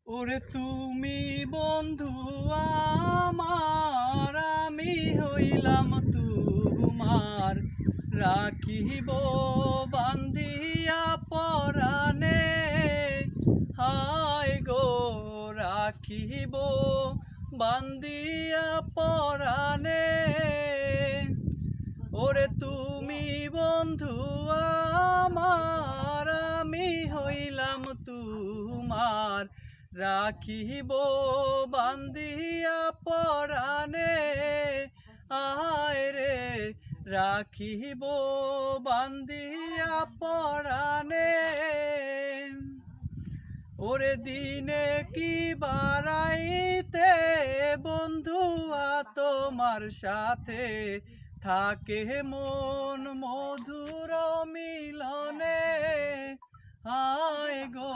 ওরে তুমি বন্ধু আমার, আমি হইলাম তোমার। রাখিব বান্ধিয়া পরাণে, হায় গো রাখিব বান্ধিয়া পরাণে। ওরে তুমি বন্ধু আমার, আমি হইলাম তোমার। রাখিব বান্ধিয়া পরাণে, আয় রে রাখিব বান্ধিয়া পরাণে। ওরে দিনে কি বাড়াইতে বন্ধুয়া তোমার সাথে, থাকে মন মধুর মিলনে, হায় গো